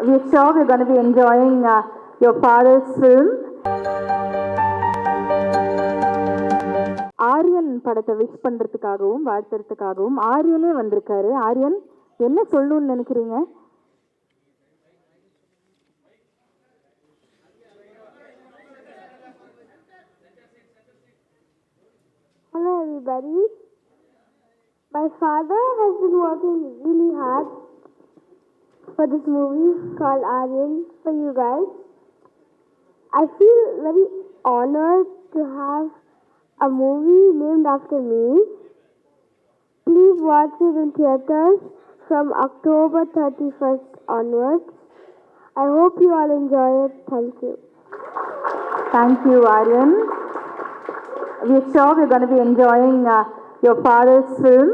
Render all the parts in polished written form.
We're sure we're going to be enjoying your father's film. Aryan படத்தை wish பண்ணுறதுக்காகவும் வாழ்த்துறதுக்காகவும் ஆரியனே வந்திருக்காரு. ஆரியன் என்ன சொல்லணும்னு நினைக்கிறீங்க? Hello everybody. My father has been working really hard for this movie called Aryan for you guys. I feel very honored to have a movie named after me. Please watch it in theaters from October 31st onwards. I hope you all enjoy it. Thank you. Thank you, Aryan. We're sure we're going to be enjoying your father's film,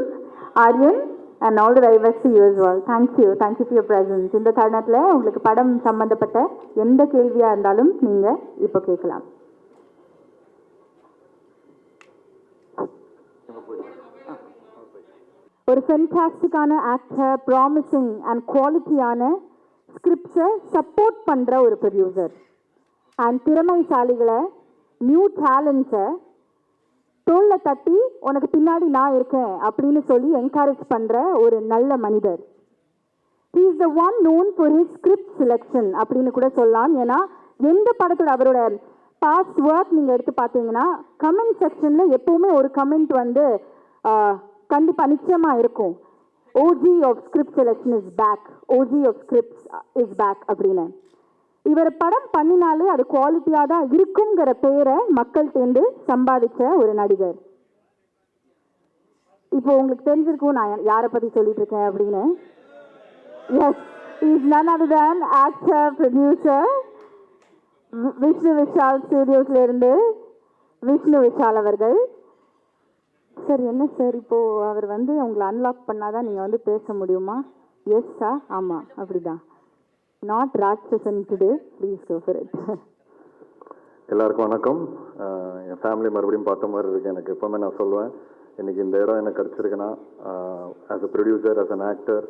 Aryan, and all the very best to you as well. Thank you. Thank you for your presence. இந்த தருணத்தில் உங்களுக்கு படம் சம்பந்தப்பட்ட எந்த கேள்வியாக இருந்தாலும் நீங்கள் இப்போ கேட்கலாம். ஒரு ஃபென்டாஸ்டிக்கான ஆக்டர், ப்ராமிசிங் அண்ட் குவாலிட்டியான ஸ்கிரிப்ட்ஸை சப்போர்ட் பண்ணுற ஒரு ப்ரொடியூசர் அண்ட் திறமைசாலிகளை, நியூ டேலண்ட்ஸை தோளில் தட்டி உனக்கு பின்னாடி நான் இருக்கேன் அப்படின்னு சொல்லி என்கரேஜ் பண்ணுற ஒரு நல்ல மனிதர். He is the one known for his script selection அப்படின்னு கூட சொல்லலாம். ஏன்னா எந்த படத்தோட அவரோட பாஸ்ட் ஒர்க் நீங்கள் எடுத்து பார்த்தீங்கன்னா கமெண்ட் செக்ஷனில் எப்போவுமே ஒரு கமெண்ட் வந்து கண்டிப்பாக நிச்சயமாக இருக்கும். OG of script selection is back, OG of scripts is back அப்படின்னு. இவர் படம் பண்ணினாலே அது குவாலிட்டியாக தான் இருக்குங்கிற பேரை மக்கள்கிட்டேருந்து சம்பாதிச்ச ஒரு நடிகர். இப்போ உங்களுக்கு தெரிஞ்சிருக்கும் நான் யாரை பற்றி சொல்லிட்டு இருக்கேன் அப்படின்னு. Yes, is none other than actor, producer Vishnu Vishal ஸ்டுடியோஸ்லேருந்து விஷ்ணு விஷால் அவர்கள். சார் என்ன சார், இப்போது அவர் வந்து உங்களை அன்லாக் பண்ணாதான் நீங்கள் வந்து பேச முடியுமா? எஸ் சார், ஆமாம் அப்படிதான். Not Ratsasan today, please go for it. எல்லாருக்கும் வணக்கம். என் ஃபேமிலி மறுபடியும் பார்த்த மாதிரி இருக்குது. எனக்கு எப்போவுமே நான் சொல்லுவேன், இன்றைக்கி இந்த இடம் எனக்கு கிடச்சிருக்குன்னா as a producer, as an actor,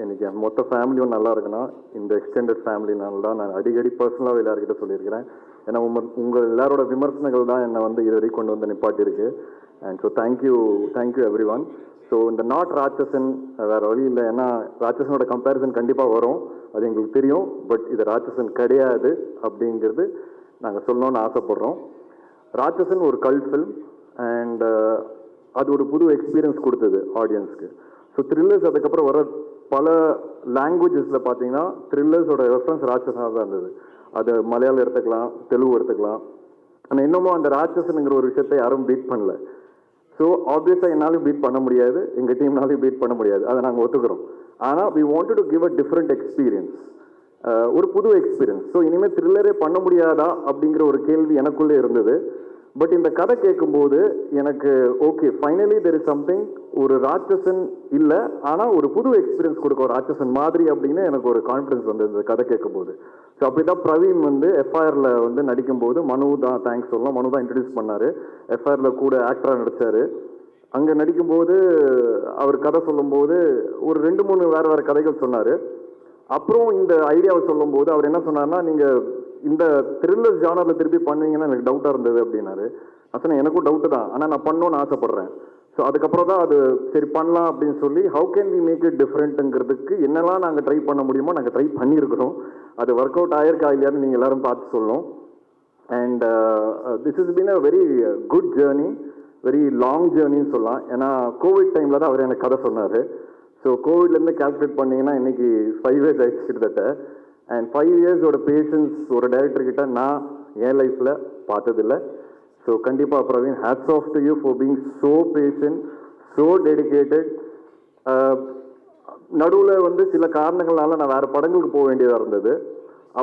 இன்றைக்கி என் மொத்த ஃபேமிலியும் நல்லா இருக்குன்னா இந்த எக்ஸ்டெண்டட் ஃபேமிலினால தான். நான் அடிக்கடி பர்சனலாக எல்லாருக்கிட்ட சொல்லியிருக்கிறேன். ஏன்னா உங்கள் எல்லாரோட விமர்சனங்கள் தான் என்னை வந்து இது வரைக்கும் கொண்டு வந்து நிப்பாட்டியிருக்கு. And so thank you everyone. So இந்த நாட் ராட்சசன் வேறு வழி இல்லை. ஏன்னா ராட்சசனோட கம்பேரிசன் கண்டிப்பாக வரும், அது எங்களுக்கு தெரியும். பட் இது ராட்சசன் கிடையாது அப்படிங்கிறது நாங்கள் சொல்லணும்னு ஆசைப்படுறோம். ராட்சசன் ஒரு கல்ட் ஃபில்ம் அண்ட் அது ஒரு புது எக்ஸ்பீரியன்ஸ் கொடுத்தது ஆடியன்ஸ்க்கு. ஸோ த்ரில்லர்ஸ் அதுக்கப்புறம் வர பல லாங்குவேஜஸில் பார்த்தீங்கன்னா த்ரில்லர்ஸோட ரெஃபரன்ஸ் ராட்சசனாக தான் இருந்தது. அது மலையாளம் எடுத்துக்கலாம், தெலுங்கு எடுத்துக்கலாம். ஆனால் இன்னமும் அந்த ராட்சசனுங்கிற ஒரு விஷயத்தை யாரும் பீட் பண்ணல. ஸோ ஆப்வியஸாக என்னாலும் பீட் பண்ண முடியாது, எங்கள் டீம்னாலையும் பீட் பண்ண முடியாது, அதை நாங்கள் ஒத்துக்கிறோம். ஆனால் we wanted to give a different experience, ஒரு புது எக்ஸ்பீரியன்ஸ். ஸோ இனிமேல் த்ரில்லரே பண்ண முடியாதா அப்படிங்கிற ஒரு கேள்வி எனக்குள்ளே இருந்தது. பட் இந்த கதை கேட்கும்போது எனக்கு okay, finally there is something, ஒரு ராட்சசன் இல்லை ஆனால் ஒரு புது எக்ஸ்பீரியன்ஸ் கொடுக்க ஒரு ராட்சசன் மாதிரி அப்படின்னு எனக்கு ஒரு கான்ஃபிடன்ஸ் வந்து இந்த கதை கேட்கும்போது. ஸோ அப்படி தான் பிரவீன் வந்து எஃப்ஐஆரில் வந்து நடிக்கும்போது மனு தான் தேங்க்ஸ் சொல்லலாம், மனு தான் இன்ட்ரடியூஸ் பண்ணார். எஃப்ஐஆரில் கூட ஆக்டராக நடித்தார். அங்கே நடிக்கும்போது அவர் கதை சொல்லும்போது ஒரு 2-3 வேறு கதைகள் சொன்னார். அப்புறம் இந்த ஐடியாவை சொல்லும்போது அவர் என்ன சொன்னார்னா, நீங்கள் இந்த த்ரில்லர் ஜானரில் திருப்பி பண்ணுவீங்கன்னா எனக்கு டவுட்டாக இருந்தது அப்படின்னாரு. அசனா எனக்கும் டவுட்டு தான், ஆனால் நான் பண்ணணும்னு ஆசைப்பட்றேன். ஸோ அதுக்கப்புறம் தான் அது சரி பண்ணலாம் அப்படின்னு சொல்லி how can we make it டிஃப்ரெண்ட்டுங்கிறதுக்கு என்னெல்லாம் நாங்கள் ட்ரை பண்ண முடியுமோ நாங்கள் ட்ரை பண்ணியிருக்கிறோம். அது ஒர்க் அவுட் ஆயிருக்கா இல்லையான்னு நீங்கள் எல்லோரும் பார்த்து சொல்லணும். And this is been a very good journey, very long ஜேர்னின்னு சொல்லலாம். ஏன்னா கோவிட் டைமில் தான் அவர் எனக்கு கதை சொன்னார். ஸோ கோவிட்லேருந்து கால்குலேட் பண்ணிங்கன்னா இன்றைக்கி 5 years ஆயிடுச்சு கிட்டத்தட்ட. அண்ட் 5 yearsோட பேஷன்ஸ் ஒரு டைரக்டர்கிட்ட நான் என் லைஃப்பில் பார்த்ததில்லை. ஸோ கண்டிப்பாக Praveen, hats off to you for being so patient, so dedicated. நடுவில் வந்து சில காரணங்களால் நான் வேறு படங்களுக்கு போக வேண்டியதாக இருந்தது.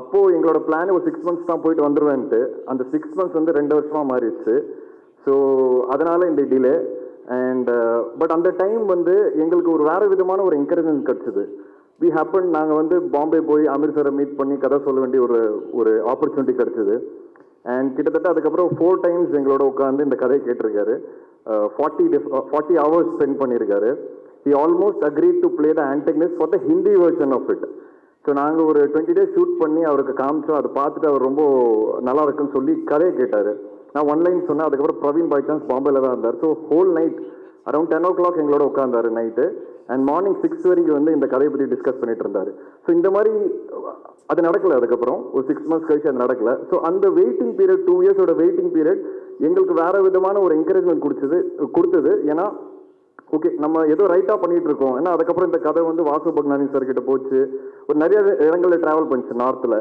அப்போது எங்களோட பிளான் ஒரு 6 months தான் போயிட்டு வந்துடுவேன்ட்டு, அந்த 6 months வந்து 2 வருஷமாக மாறிடுச்சு. ஸோ அதனால் இந்த டிலே. அண்ட் பட் அந்த டைம் வந்து எங்களுக்கு ஒரு வேறு விதமான ஒரு என்கரேஜ்மெண்ட் கிடச்சிது. வி ஹேப்பன், நாங்கள் வந்து பாம்பே போய் அமீர் சாரை மீட் பண்ணி கதை சொல்ல வேண்டிய ஒரு ஆப்பர்ச்சுனிட்டி கிடச்சிது. அண்ட் கிட்டத்தட்ட அதுக்கப்புறம் 4 times எங்களோட உட்காந்து இந்த கதையை கேட்டிருக்காரு. 40 hours ஸ்பெண்ட் பண்ணியிருக்காரு. He almost agreed to play the antagonist for the Hindi version of it. So நாங்கள் ஒரு 20 days ஷூட் பண்ணி அவருக்கு காமிச்சோம். அதை பார்த்துட்டு அவர் ரொம்ப நல்லா இருக்குன்னு சொல்லி கதையை கேட்டார். நான் ஒன்லைன் சொன்னேன். அதுக்கப்புறம் பிரவீன் பை சான்ஸ் பாம்பேல தான் இருந்தார். So whole night around 10 o'clock எங்களோட உட்காந்தாரு நைட்டு. அண்ட் மார்னிங் 6 வரைக்கும் வந்து இந்த கதையை பற்றி டிஸ்கஸ் பண்ணிட்டு இருந்தார். ஸோ இந்த மாதிரி அது நடக்கல. அதுக்கப்புறம் ஒரு 6 months கழிச்சு அது நடக்கல. ஸோ அந்த waiting period 2 years waiting period எங்களுக்கு வேற விதமான ஒரு என்கரேஜ்மெண்ட் கொடுத்தது. ஏன்னா ஓகே நம்ம ஏதோ ரைட்டாக பண்ணிட்டு இருக்கோம். ஏன்னா அதுக்கப்புறம் இந்த கதை வந்து வாசு பக்னானி சார் கிட்ட போச்சு. ஒரு நிறைய இடங்களில் ட்ராவல் பண்ணிச்சு நார்த்தில்.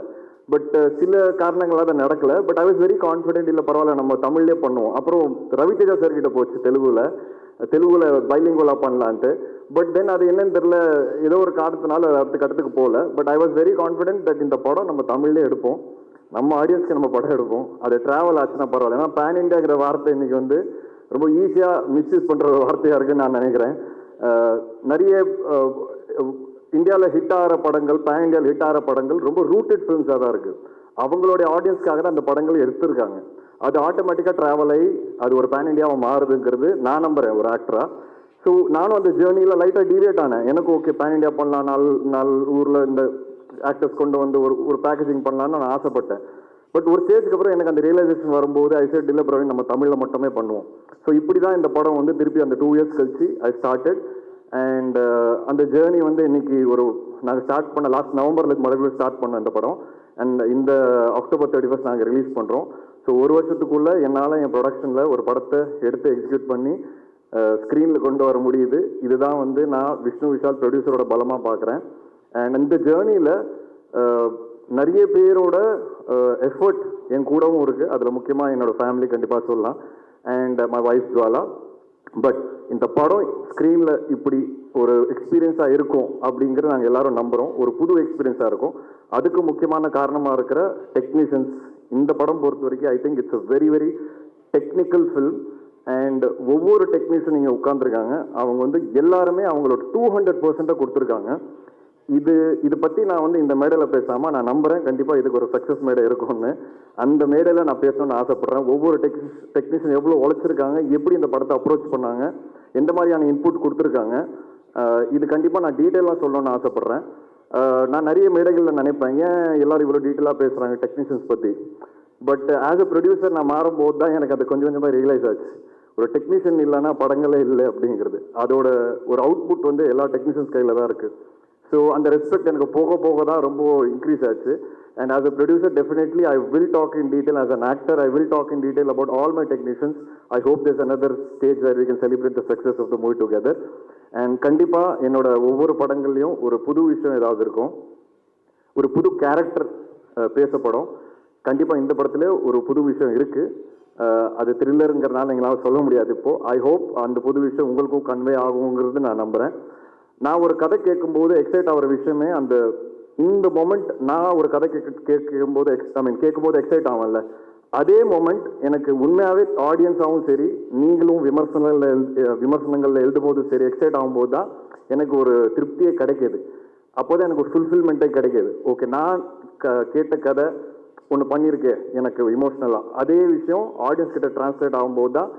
பட் சில காரணங்களால் அது நடக்கல. But I was very confident, இல்லை பரவாயில்ல நம்ம தமிழ்லேயே பண்ணுவோம். அப்புறம் ரவிதேஜா சார் கிட்ட போச்சு தெலுங்குல பைலிங்குவலாக பண்ணலான்ட்டு. பட் தென் அது என்னன்னு தெரியல, ஏதோ ஒரு காரணத்தினால அடுத்த கட்டத்துக்கு போகல. But I was very confident that இந்த படம் நம்ம தமிழ்லேயே எடுப்போம், நம்ம ஆடியன்ஸ்க்கு நம்ம படம் எடுப்போம், அது ட்ராவல் ஆச்சுன்னா பரவாயில்ல. ஏன்னா பேன் இண்டியாங்கிற வார்த்தை இன்னைக்கு வந்து ரொம்ப ஈஸியாக மிஸ்யூஸ் பண்ணுற ஒரு வார்த்தையாக இருக்குன்னு நான் நினைக்கிறேன். நிறைய இந்தியாவில் ஹிட் ஆகிற படங்கள், பேன் இண்டியாவில் ஹிட் ஆகிற படங்கள் ரொம்ப ரூட்டட் ஃபிலிம்ஸாக தான் இருக்குது. அவங்களுடைய ஆடியன்ஸ்க்காக தான் அந்த படங்கள் எடுத்திருக்காங்க. அது ஆட்டோமேட்டிக்காக ட்ராவல் ஆகி அது ஒரு பேன் இண்டியாவை மாறுதுங்கிறது நான் நம்புகிறேன் ஒரு ஆக்டராக. ஸோ நானும் அந்த ஜேர்னியில் லைட்டாக டீவியேட் ஆனேன். எனக்கு ஓகே பேன் இண்டியா பண்ணலாம், நாலு ஊரில் இந்த ஆக்டர்ஸ் கொண்டு வந்து ஒரு பேக்கேஜிங் பண்ணலான்னு நான் ஆசைப்பட்டேன். பட் ஒரு ஸ்டேஜுக்கு அப்புறம் எனக்கு அந்த ரியலைசேஷன் வரும்போது ஐ செட் இல்லை பிரவீன், நம்ம தமிழில் மட்டுமே பண்ணுவோம். ஸோ இப்படி தான் இந்த படம் வந்து திருப்பி அந்த 2 years கழிச்சு ஐ ஸ்டார்டட். அண்ட் அந்த ஜேர்னி வந்து இன்னைக்கு நாங்கள் ஸ்டார்ட் பண்ண லாஸ்ட் நவம்பரில் மறுபடியும் ஸ்டார்ட் பண்ணோம் இந்த படம். அண்ட் இந்த October 31st நாங்கள் ரிலீஸ் பண்ணுறோம். ஸோ ஒரு வருஷத்துக்குள்ளே என்னால் என் ப்ரொடக்ஷனில் ஒரு படத்தை எடுத்து எக்ஸிக்யூட் பண்ணி ஸ்க்ரீனில் கொண்டு வர முடியுது. இதுதான் வந்து நான் விஷ்ணு விஷால் ப்ரொடியூசரோட பலமாக பார்க்குறேன். அண்ட் இந்த ஜேர்னியில் நிறைய பேரோட எஃபர்ட் என் கூடவும் இருக்குது. அதில் முக்கியமாக என்னோடய ஃபேமிலி கண்டிப்பாக சொல்லலாம், and my wife Jwala. But இந்த படம் ஸ்க்ரீனில் இப்படி ஒரு எக்ஸ்பீரியன்ஸாக இருக்கும் அப்படிங்கிறது நாங்கள் எல்லாரும் நம்புகிறோம். ஒரு புது எக்ஸ்பீரியன்ஸாக இருக்கும். அதுக்கு முக்கியமான காரணமாக இருக்கிற டெக்னீஷியன்ஸ். இந்த படம் பொறுத்த வரைக்கும் I think it's a very very technical film. And ஒவ்வொரு டெக்னீஷியன் இங்கே உட்காந்துருக்காங்க, அவங்க வந்து எல்லாருமே அவங்களோட 200% கொடுத்துருக்காங்க. இது பற்றி நான் வந்து இந்த மேடையில் பேசாமல் நான் நம்புகிறேன் கண்டிப்பாக இதுக்கு ஒரு சக்ஸஸ் மேடை இருக்கும்னு. அந்த மேடையில் நான் பேசணும்னு ஆசைப்பட்றேன். ஒவ்வொரு டெக்னீஷியன் எவ்வளோ உழைச்சிருக்காங்க, எப்படி இந்த படத்தை அப்ரோச் பண்ணாங்க, எந்த மாதிரியான இன்புட் கொடுத்துருக்காங்க, இது கண்டிப்பாக நான் டீட்டெயிலாக சொல்லணும்னு ஆசைப்பட்றேன். நான் நிறைய மேடைகளில் நினைப்பேன் ஏன் எல்லோரும் இவ்வளோ டீட்டெயிலாக பேசுகிறாங்க டெக்னீஷியன்ஸ் பற்றி. பட் ஆஸ் அ ப்ரொடியூசர் நான் மாறும்போது தான் எனக்கு அது கொஞ்சம் கொஞ்சமாக ரியலைஸ் ஆச்சு. ஒரு டெக்னீஷியன் இல்லைன்னா படங்களே இல்லை அப்படிங்கிறது. அதோட ஒரு அவுட்புட் வந்து எல்லா டெக்னீஷியன்ஸ் கையில் தான் இருக்குது. ஸோ அந்த ரெஸ்பெக்ட் எனக்கு போக போக தான் ரொம்ப இன்க்ரீஸ் ஆச்சு. And as a producer definitely I will talk in detail. As an actor I will talk in detail about all my technicians. I hope there's another stage where we can celebrate the success of the movie together. And கண்டிப்பாக என்னோட ஒவ்வொரு படங்கள்லையும் ஒரு புது விஷயம் ஏதாவது இருக்கும், ஒரு புது கேரக்டர் பேசப்படும். கண்டிப்பாக இந்த படத்துல ஒரு புது விஷயம் இருக்குது. அது த்ரில்லருங்கிறதுனால எங்களால் சொல்ல முடியாது இப்போது. ஐ ஹோப் அந்த புது விஷயம் உங்களுக்கும் கன்வே ஆகுங்கிறது நான் நம்புகிறேன். நான் ஒரு கதை கேட்கும்போது எக்ஸைட் ஆகிற விஷயமே இந்த மொமெண்ட். நான் ஒரு கதை கேட்கும்போது கேட்கும்போது எக்ஸைட் ஆகல, அதே மொமெண்ட் எனக்கு உண்மையாகவே ஆடியன்ஸாகவும் சரி, நீங்களும் விமர்சனங்களில் எழுதும்போது சரி, எக்ஸைட் ஆகும்போது தான் எனக்கு ஒரு திருப்தியே கிடைக்கிது. அப்போ தான் எனக்கு ஒரு ஃபுல்ஃபில்மெண்ட்டே கிடைக்கிது. ஓகே, நான் கேட்ட கதை ஒன்று பண்ணியிருக்கேன் எனக்கு இமோஷ்னலாக, அதே விஷயம் ஆடியன்ஸ் கிட்ட டிரான்ஸ்லேட் ஆகும்போது தான்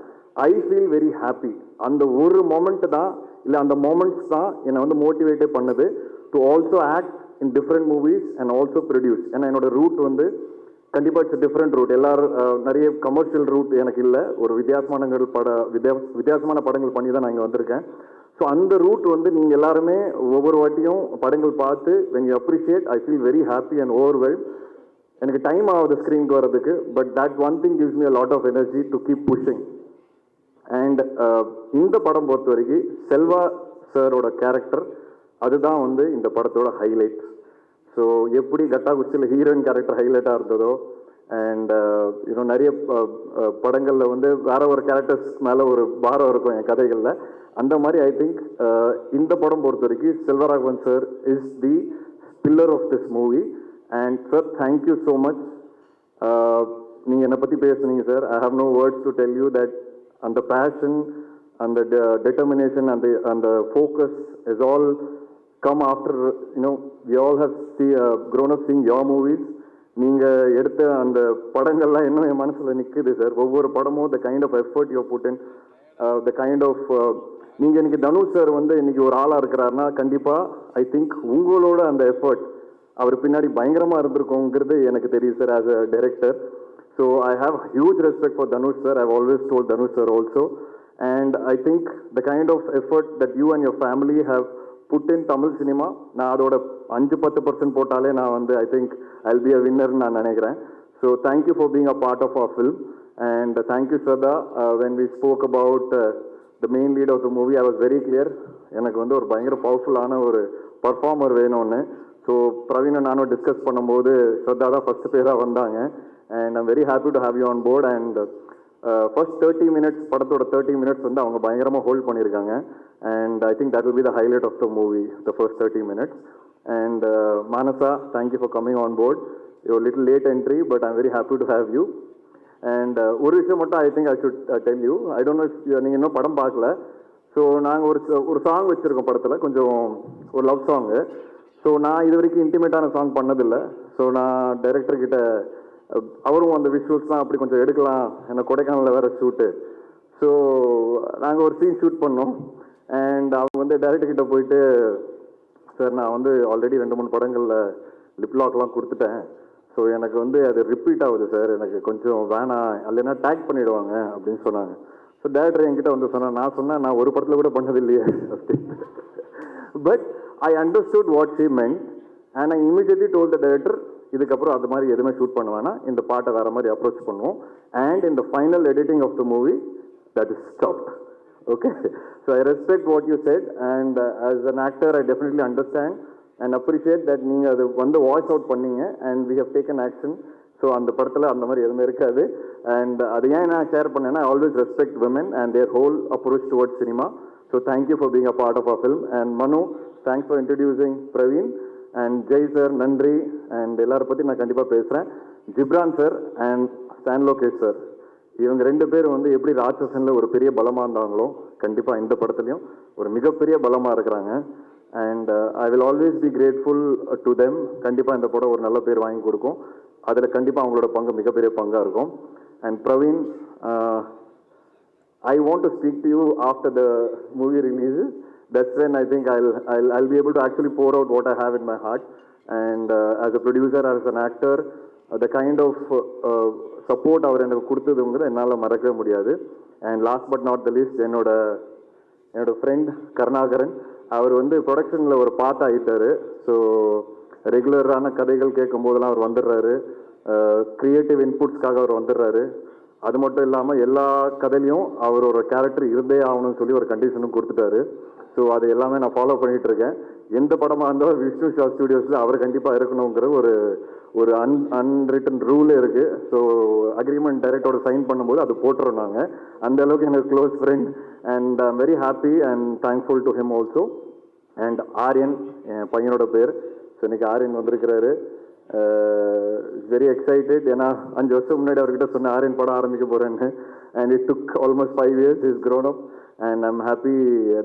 ஐ ஃபீல் வெரி ஹாப்பி. அந்த ஒரு மொமெண்ட் தான், இல்லை அந்த மொமெண்ட்ஸ் தான் என்னை வந்து மோட்டிவேட்டே பண்ணுது to also act in different movies and also produce. ஏன்னா என்னோட ரூட் வந்து கண்டிப்பாக இட்ஸ் டிஃப்ரெண்ட் ரூட். எல்லாரும் நிறைய கமர்ஷியல் ரூட் எனக்கு இல்லை. ஒரு வித்தியாசமான படங்கள் பண்ணி தான் நான் இங்கே வந்திருக்கேன். ஸோ அந்த ரூட் வந்து நீங்கள் எல்லாருமே ஒவ்வொரு வாட்டியும் படங்கள் பார்த்து when you appreciate, I feel very happy and overwhelmed. எனக்கு டைம் ஆகுது ஸ்க்ரீனுக்கு வர்றதுக்கு, but that one thing gives me a lot of energy to keep pushing. And இந்த படம் பொறுத்த வரைக்கும் செல்வா சாரோட கேரக்டர் அதுதான் வந்து இந்த படத்தோட ஹைலைட். ஸோ எப்படி கட்டா குச்சியில் ஹீரோயின் கேரக்டர் ஹைலைட்டாக இருந்ததோ, அண்ட் இன்னும் நிறைய படங்களில் வந்து வேற ஒரு கேரக்டர்ஸ் மேலே ஒரு பாரம் இருக்கும் என் கதைகளில். அந்த மாதிரி ஐ திங்க் இந்த படம் பொறுத்த வரைக்கும் Selvaraghavan sir is the pillar of this movie. And sir, thank you so much. நீங்கள் என்னை பற்றி பேசுனீங்க sir. I have no words to tell you that அந்த பேஷன், அந்த determination, and the focus is all come after, we all have grown up seeing your movies. நீங்கள் எடுத்த அந்த படங்கள்லாம் இன்னும் என் மனசில் நிற்குது சார். ஒவ்வொரு படமும் the kind of effort you put in, the kind of நீங்கள் இன்னைக்கு தனுஷ் சார் வந்து இன்னைக்கு ஒரு ஆளாக இருக்கிறாருன்னா கண்டிப்பாக ஐ திங்க் உங்களோட அந்த எஃபர்ட் அவர் பின்னாடி பயங்கரமாக இருந்திருக்கோங்கிறது எனக்கு தெரியும் sir as a director. So I have huge respect for Dhanush sir. I always told Dhanush sir also. And I think the kind of effort that you and your family have put in Tamil cinema, நான் அதோட 5-10% போட்டாலே நான் வந்து I think I'll be a வின்னர்னு நான் நினைக்கிறேன். So thank you for being a part of our film. And thank you Shraddha. When we spoke about the main lead of the movie I was very clear. எனக்கு வந்து ஒரு பயங்கர பவர்ஃபுல்லான ஒரு பர்ஃபார்மர் வேணும்னு. ஸோ பிரவீனை நானும் டிஸ்கஸ் பண்ணும்போது ஸ்ரத்தா தான் ஃபஸ்ட்டு பேராக வந்தாங்க. And I'm very happy to have you on board. And first 30 minutes, படத்தோட 30 minutes வந்து அவங்க பயங்கரமாக ஹோல்ட் பண்ணியிருக்காங்க. And I think that will be the highlight of the movie, the first 30 minutes. And Manasa, thank you for coming on board. You little late entry, but I'm very happy to have you. And ஒரு விஷயம் மட்டும் I think I should tell you. I don't know if நீங்கள் இன்னும் படம் பார்க்கல. So நாங்கள் ஒரு song வச்சுருக்கோம் படத்தில், கொஞ்சம் ஒரு லவ் சாங்கு. ஸோ நான் இது வரைக்கும் இன்டிமேட்டான சாங் பண்ணதில்லை. ஸோ நான் டைரக்டர்கிட்ட அவரும் அந்த விஷுவல்ஸ்லாம் அப்படி கொஞ்சம் எடுக்கலாம், என்ன கொடைக்கானலில் வேறு ஷூட்டு. ஸோ நாங்கள் ஒரு சீன் ஷூட் பண்ணோம். அண்ட் அவங்க வந்து டைரக்டர்கிட்ட போயிட்டு, சார் நான் வந்து ஆல்ரெடி 2-3 படங்களில் லிப்லாக்லாம் கொடுத்துட்டேன். ஸோ எனக்கு வந்து அது ரிப்பீட் ஆகுது சார், எனக்கு கொஞ்சம் வேணாம், இல்லைன்னா டேக் பண்ணிவிடுவாங்க அப்படின்னு சொன்னாங்க. ஸோ டேரக்டர் என்கிட்ட வந்து சொன்னேன், நான் சொன்னேன் நான் ஒரு படத்தில் கூட பண்ணது இல்லையே அப்படின்னு. But I understood what she மென்ட் and I immediately told the director, இதுக்கப்புறம் அது மாதிரி எதுவுமே ஷூட் பண்ணுவேன்னா இந்த பாட்டை வேறு மாதிரி அப்ரோச் பண்ணுவோம். அண்ட் இந்த final editing of the movie that is stopped. Okay, so I respect what you said. And as an actor I definitely understand and appreciate that நீங்கள் அது வந்து வாய்ஸ் அவுட் பண்ணீங்க and we have taken action. So அந்த படத்தில் அந்த மாதிரி எதுவுமே இருக்காது. அண்ட் அது ஏன் நான் ஷேர் பண்ணேன்னா, I always respect women and their whole approach towards cinema. So thank you for being a part of a film. And Manu, thanks for introducing Praveen. And Jai sir நன்றி. அண்ட் எல்லாரை பற்றி நான் கண்டிப்பாக பேசுகிறேன். Ghibran sir and Stan Lokesh sir, இவங்க 2 பேர் வந்து எப்படி ராட்சசனில் ஒரு பெரிய பலமாக இருந்தாங்களோ, கண்டிப்பாக இந்த படத்துலையும் ஒரு மிகப்பெரிய பலமாக இருக்கிறாங்க. And I will always be grateful to them. கண்டிப்பாக இந்த படம் ஒரு நல்ல பேர் வாங்கி கொடுக்கும். அதில் கண்டிப்பாக அவங்களோட பங்கு மிகப்பெரிய பங்காக இருக்கும். And Praveen, I want to speak to you after the movie releases. That's when I think I'll be able to actually pour out what I have in my heart. And as a producer, as an actor, the kind of support அவர் எனக்கு கொடுத்ததுங்கிறது என்னால் மறக்கவே முடியாது. And last but not the least, என்னோட friend Karunakaran, அவர் வந்து ப்ரொடக்ஷனில் ஒரு part ஆகிட்டார். So ரெகுலரான கதைகள் கேட்கும் போதெல்லாம் அவர் வந்துடுறாரு, க்ரியேட்டிவ் இன்புட்ஸ்க்காக அவர் வந்துடுறாரு. அது மட்டும் இல்லாமல் எல்லா கதையிலையும் அவர் ஒரு கேரக்டர் இருந்தே ஆகணும்னு சொல்லி ஒரு கண்டிஷனும் கொடுத்துட்டாரு. ஸோ அது எல்லாமே நான் ஃபாலோ பண்ணிகிட்டு இருக்கேன். எந்த படமாக இருந்தாலும் விஷ்ணு ஷா ஸ்டுடியோஸில் அவர் கண்டிப்பாக இருக்கணுங்கிற ஒரு அன்ரிட்டன் ரூல் இருக்குது. ஸோ அக்ரிமெண்ட் டைரக்டரோட சைன் பண்ணும்போது அது போட்டுறோம் நாங்கள். அந்த அளவுக்கு எனக்கு close friend. And I am very happy and thankful to him also. And Aryan, என் பையனோட பேர். ஸோ இன்னைக்கு ஆரியன் வந்திருக்கிறாரு. Very excited. ஏன்னா 5 வருஷம் முன்னாடி அவர்கிட்ட சொன்ன ஆரியன் படம் ஆரம்பிக்க போகிறேன்னு. And it took almost 5 years. Is grown up and I'm happy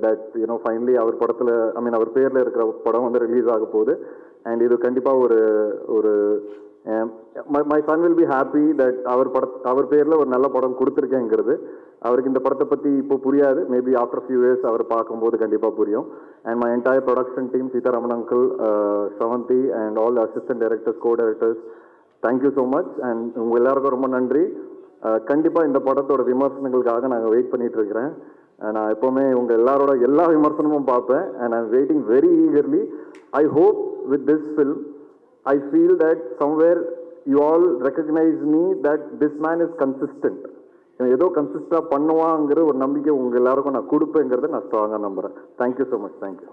that finally அவர் படத்தில் அவர் பேரில் இருக்கிற படம் வந்து ரிலீஸ் ஆக போகுது. அண்ட் இது கண்டிப்பாக ஒரு my son will be happy that அவர் பேரில் ஒரு நல்ல படம் கொடுத்துருக்கேங்கிறது. அவருக்கு இந்த படத்தை பற்றி இப்போ புரியாது, மேபி ஆஃப்டர் ஃபியூ இயர்ஸ் அவர் பார்க்கும்போது கண்டிப்பாக புரியும். And my entire production team, Sitharaman uncle, Sravanthi and all assistant directors, go directors, thank you so much. And உங்கள் எல்லாருக்கும் ரொம்ப நன்றி. கண்டிப்பாக இந்த படத்தோட விமர்சனங்களுக்காக நாங்கள் வெயிட் பண்ணிட்டு இருக்கிறேன். நான் எப்போவுமே உங்கள் எல்லாரோட எல்லா விமர்சனமும் பார்ப்பேன். And I am waiting very eagerly. I hope with this film I feel that somewhere you all recognize me that this man is consistent. ஏதோ கன்சிஸ்டாக பண்ணுவாங்கிற ஒரு நம்பிக்கை உங்கள் எல்லாருக்கும் நான் கொடுப்பேங்கிறத நான் ஸ்ட்ராங்காக நம்புகிறேன். Thank you so much. தேங்க்யூ.